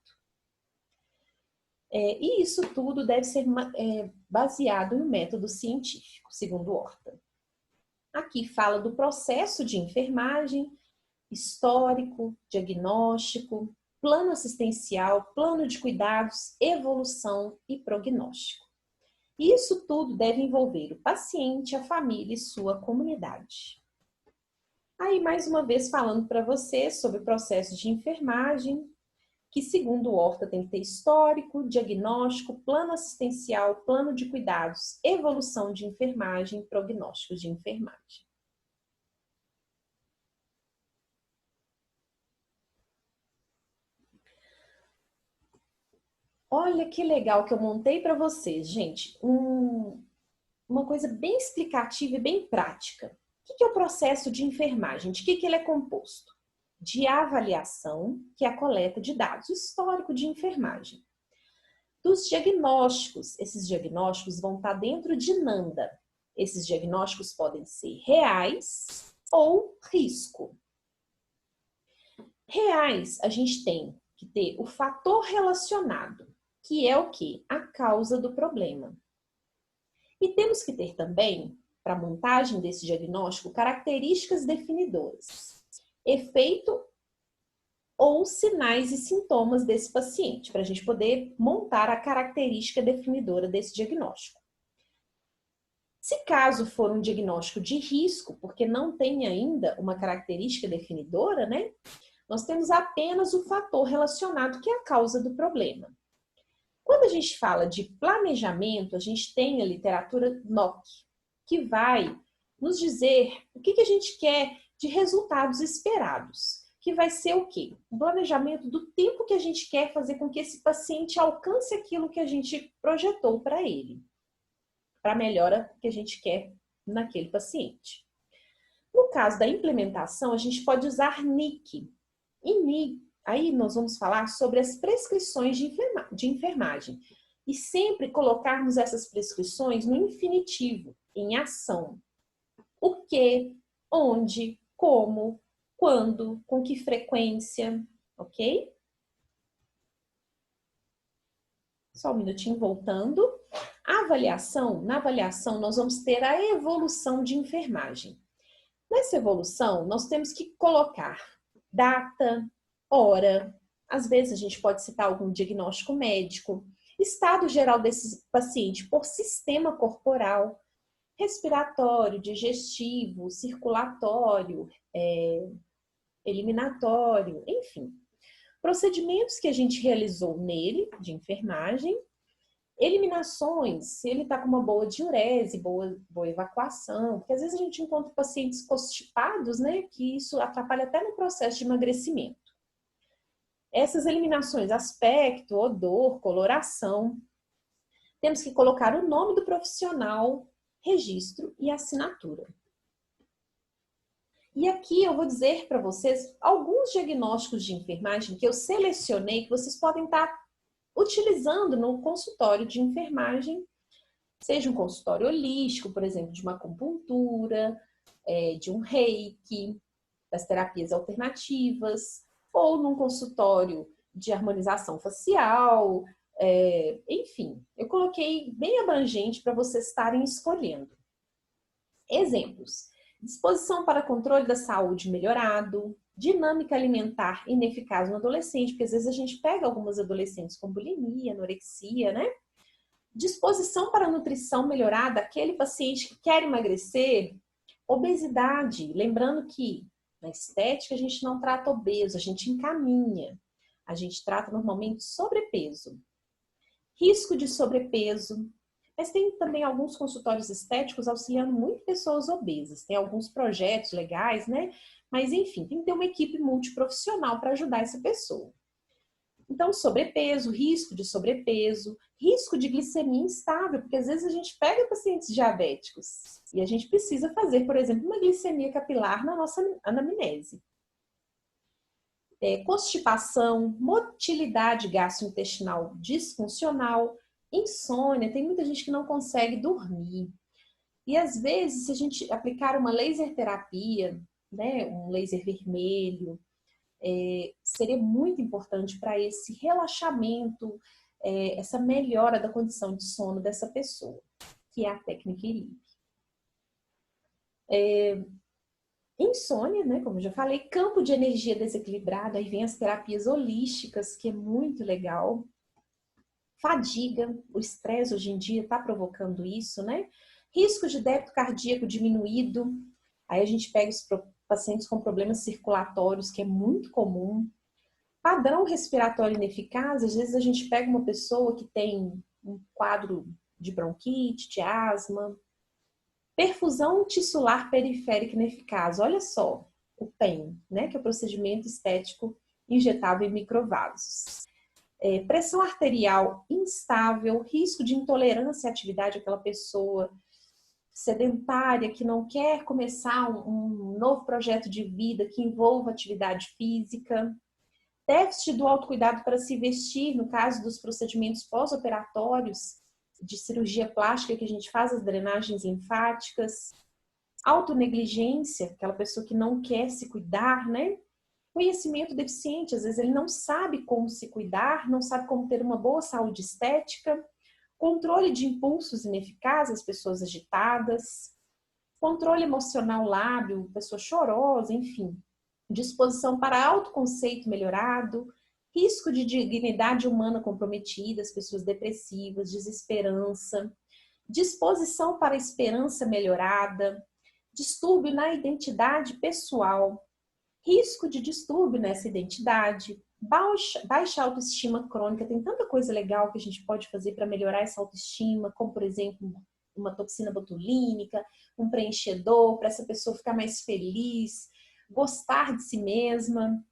S1: E isso tudo deve ser baseado em um método científico, segundo Horta. Aqui fala do processo de enfermagem, histórico, diagnóstico, plano assistencial, plano de cuidados, evolução e prognóstico. Isso tudo deve envolver o paciente, a família e sua comunidade. Aí, mais uma vez, falando para você sobre o processo de enfermagem, que segundo Horta tem que ter histórico, diagnóstico, plano assistencial, plano de cuidados, evolução de enfermagem, prognósticos de enfermagem. Olha que legal que eu montei para vocês, gente, uma coisa bem explicativa e bem prática. O que é o processo de enfermagem? De que ele é composto? De avaliação, que é a coleta de dados, histórico de enfermagem. Dos diagnósticos, esses diagnósticos vão estar dentro de NANDA. Esses diagnósticos podem ser reais ou risco. Reais, a gente tem que ter o fator relacionado, que é o quê? A causa do problema. E temos que ter também, para a montagem desse diagnóstico, características definidoras. Efeito ou sinais e sintomas desse paciente, para a gente poder montar a característica definidora desse diagnóstico. Se caso for um diagnóstico de risco, porque não tem ainda uma característica definidora, né? Nós temos apenas o fator relacionado, que é a causa do problema. Quando a gente fala de planejamento, a gente tem a literatura NOC, que vai nos dizer o que a gente quer de resultados esperados, que vai ser o quê? O planejamento do tempo que a gente quer fazer com que esse paciente alcance aquilo que a gente projetou para ele, para a melhora que a gente quer naquele paciente. No caso da implementação, a gente pode usar NIC. Em NIC, aí nós vamos falar sobre as prescrições de enfermagem e sempre colocarmos essas prescrições no infinitivo, em ação. O que, onde, como, quando, com que frequência, ok? Só um minutinho voltando. A avaliação, na avaliação nós vamos ter a evolução de enfermagem. Nessa evolução nós temos que colocar data, hora, Às vezes a gente pode citar algum diagnóstico médico, estado geral desse paciente por sistema corporal, respiratório, digestivo, circulatório, eliminatório, enfim. Procedimentos que a gente realizou nele, de enfermagem, eliminações, se ele está com uma boa diurese, boa evacuação, porque às vezes a gente encontra pacientes constipados, né, que isso atrapalha até no processo de emagrecimento. Essas eliminações, aspecto, odor, coloração, temos que colocar o nome do profissional, registro e assinatura. E aqui eu vou dizer para vocês alguns diagnósticos de enfermagem que eu selecionei que vocês podem estar utilizando no consultório de enfermagem, seja um consultório holístico, por exemplo, de uma acupuntura, de um reiki, das terapias alternativas, ou num consultório de harmonização facial, enfim, eu coloquei bem abrangente para vocês estarem escolhendo. Exemplos: disposição para controle da saúde melhorado, dinâmica alimentar ineficaz no adolescente, porque às vezes a gente pega algumas adolescentes com bulimia, anorexia, né? Disposição para nutrição melhorada, aquele paciente que quer emagrecer, obesidade, lembrando que na estética a gente não trata obeso, a gente encaminha, a gente trata normalmente sobrepeso. Risco de sobrepeso, mas tem também alguns consultórios estéticos auxiliando muito pessoas obesas. Tem alguns projetos legais, né? Mas, enfim, tem que ter uma equipe multiprofissional para ajudar essa pessoa. Então, sobrepeso, risco de sobrepeso, risco de glicemia instável, porque às vezes a gente pega pacientes diabéticos e a gente precisa fazer, por exemplo, uma glicemia capilar na nossa anamnese. Constipação, motilidade gastrointestinal disfuncional, insônia, tem muita gente que não consegue dormir. E às vezes, se a gente aplicar uma laser terapia, né, um laser vermelho, seria muito importante para esse relaxamento, essa melhora da condição de sono dessa pessoa, que é a técnica IRIP. Insônia, né, como eu já falei, campo de energia desequilibrado, aí vem as terapias holísticas, que é muito legal. Fadiga, o estresse hoje em dia está provocando isso, né? Risco de débito cardíaco diminuído, aí a gente pega os pacientes com problemas circulatórios, que é muito comum. Padrão respiratório ineficaz, às vezes a gente pega uma pessoa que tem um quadro de bronquite, de asma. Perfusão tissular periférica ineficaz, olha só, o PEM, né, que é o procedimento estético injetável em microvasos. Pressão arterial instável, risco de intolerância à atividade daquela pessoa sedentária que não quer começar um novo projeto de vida que envolva atividade física. Déficit do autocuidado para se vestir, no caso dos procedimentos pós-operatórios, de cirurgia plástica que a gente faz as drenagens linfáticas. Autonegligência, aquela pessoa que não quer se cuidar, né? Conhecimento deficiente, às vezes ele não sabe como se cuidar, não sabe como ter uma boa saúde estética. Controle de impulsos ineficazes, pessoas agitadas. Controle emocional lábil, pessoa chorosa, enfim. Disposição para autoconceito melhorado. Risco de dignidade humana comprometida, as pessoas depressivas, desesperança. Disposição para esperança melhorada. Distúrbio na identidade pessoal. Risco de distúrbio nessa identidade. Baixa autoestima crônica. Tem tanta coisa legal que a gente pode fazer para melhorar essa autoestima, como, por exemplo, uma toxina botulínica, um preenchedor, para essa pessoa ficar mais feliz, gostar de si mesma.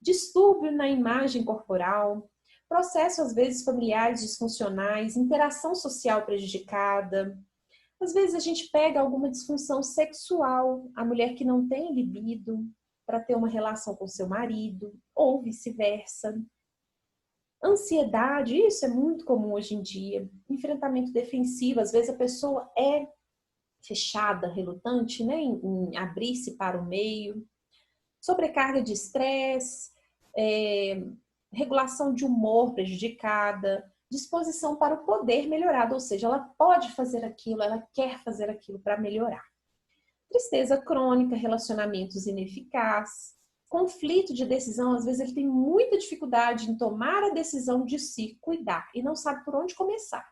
S1: Distúrbio na imagem corporal, processo às vezes familiares disfuncionais, interação social prejudicada. Às vezes a gente pega alguma disfunção sexual, a mulher que não tem libido para ter uma relação com seu marido, ou vice-versa. Ansiedade, isso é muito comum hoje em dia. Enfrentamento defensivo, às vezes a pessoa é fechada, relutante, né, em abrir-se para o meio. Sobrecarga de estresse, regulação de humor prejudicada, disposição para o poder melhorado, ou seja, ela pode fazer aquilo, ela quer fazer aquilo para melhorar. Tristeza crônica, relacionamentos ineficazes, conflito de decisão, às vezes ele tem muita dificuldade em tomar a decisão de se cuidar e não sabe por onde começar.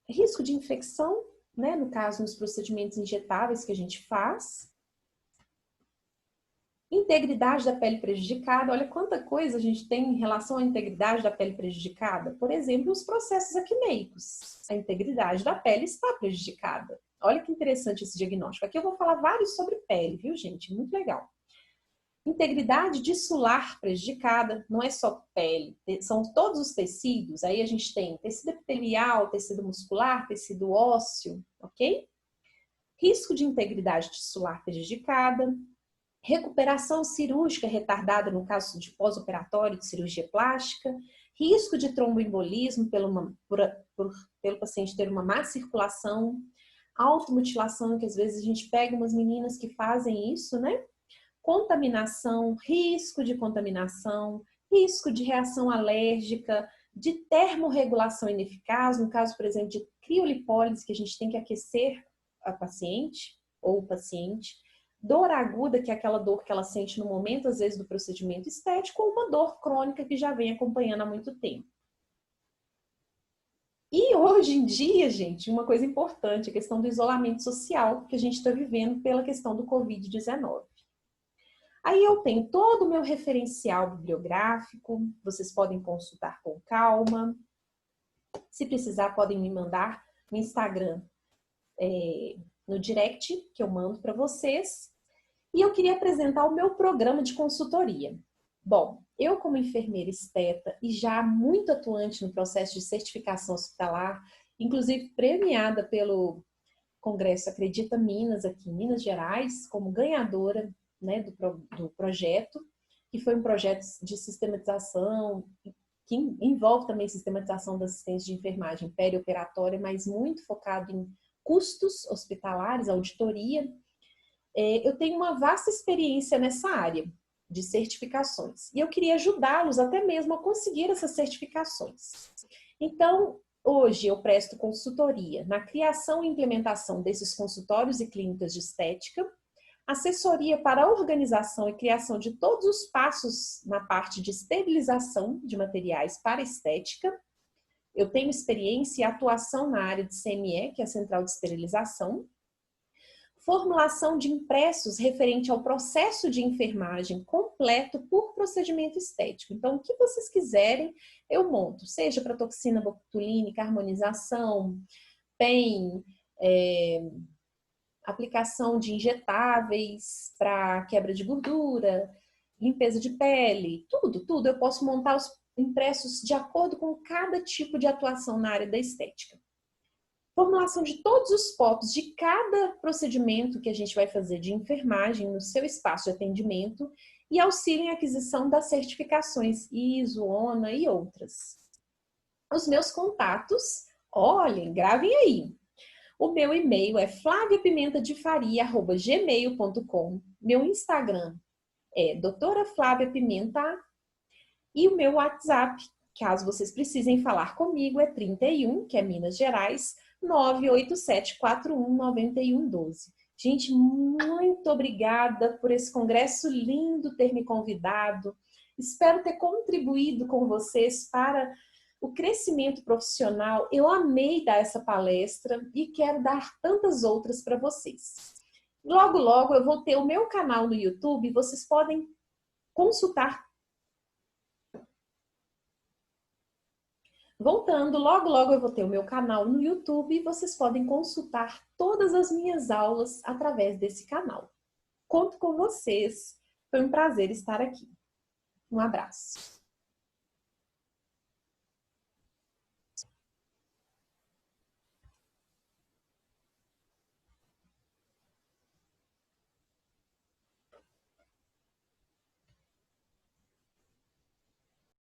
S1: Risco de infecção, né, no caso, nos procedimentos injetáveis que a gente faz. Integridade da pele prejudicada, olha quanta coisa a gente tem em relação à integridade da pele prejudicada. Por exemplo, os processos acneicos. A integridade da pele está prejudicada. Olha que interessante esse diagnóstico. Aqui eu vou falar vários sobre pele, viu, gente? Muito legal. Integridade tissular prejudicada, não é só pele, são todos os tecidos. Aí a gente tem tecido epitelial, tecido muscular, tecido ósseo, ok? Risco de integridade tissular prejudicada. Recuperação cirúrgica retardada no caso de pós-operatório de cirurgia plástica, risco de tromboembolismo pelo paciente ter uma má circulação, automutilação, que às vezes a gente pega umas meninas que fazem isso, né? Contaminação, risco de contaminação, risco de reação alérgica, de termorregulação ineficaz, no caso, por exemplo, de criolipólise, que a gente tem que aquecer a paciente ou o paciente, dor aguda, que é aquela dor que ela sente no momento, às vezes, do procedimento estético, ou uma dor crônica que já vem acompanhando há muito tempo. E hoje em dia, gente, uma coisa importante, a questão do isolamento social que a gente está vivendo pela questão do Covid-19. Aí eu tenho todo o meu referencial bibliográfico, vocês podem consultar com calma. Se precisar, podem me mandar no Instagram, no direct, que eu mando para vocês. E eu queria apresentar o meu programa de consultoria. Bom, eu como enfermeira esteta e já muito atuante no processo de certificação hospitalar, inclusive premiada pelo Congresso Acredita Minas, aqui em Minas Gerais, como ganhadora, né, do projeto, que foi um projeto de sistematização, que envolve também sistematização da assistência de enfermagem perioperatória, mas muito focado em custos hospitalares, auditoria. Eu tenho uma vasta experiência nessa área de certificações e eu queria ajudá-los até mesmo a conseguir essas certificações. Então, hoje eu presto consultoria na criação e implementação desses consultórios e clínicas de estética, assessoria para a organização e criação de todos os passos na parte de esterilização de materiais para estética. Eu tenho experiência e atuação na área de CME, que é a Central de Esterilização. Formulação de impressos referente ao processo de enfermagem completo por procedimento estético. Então, o que vocês quiserem, eu monto. Seja para toxina botulínica, harmonização, PEN, aplicação de injetáveis para quebra de gordura, limpeza de pele, tudo. Eu posso montar os impressos de acordo com cada tipo de atuação na área da estética. Formulação de todos os POPs de cada procedimento que a gente vai fazer de enfermagem no seu espaço de atendimento e auxílio em aquisição das certificações ISO, ONA e outras. Os meus contatos, olhem, gravem aí. O meu e-mail é flaviapimentadefaria@gmail.com. Meu Instagram é doutora Flávia Pimenta. E o meu WhatsApp, caso vocês precisem falar comigo, é 31, que é Minas Gerais, 987419112. Gente, muito obrigada por esse congresso lindo ter me convidado. Espero ter contribuído com vocês para o crescimento profissional. Eu amei dar essa palestra e quero dar tantas outras para vocês. Logo, logo eu vou ter o meu canal no YouTube, vocês podem consultar. Voltando, logo, logo eu vou ter o meu canal no YouTube e vocês podem consultar todas as minhas aulas através desse canal. Conto com vocês. Foi um prazer estar aqui. Um abraço.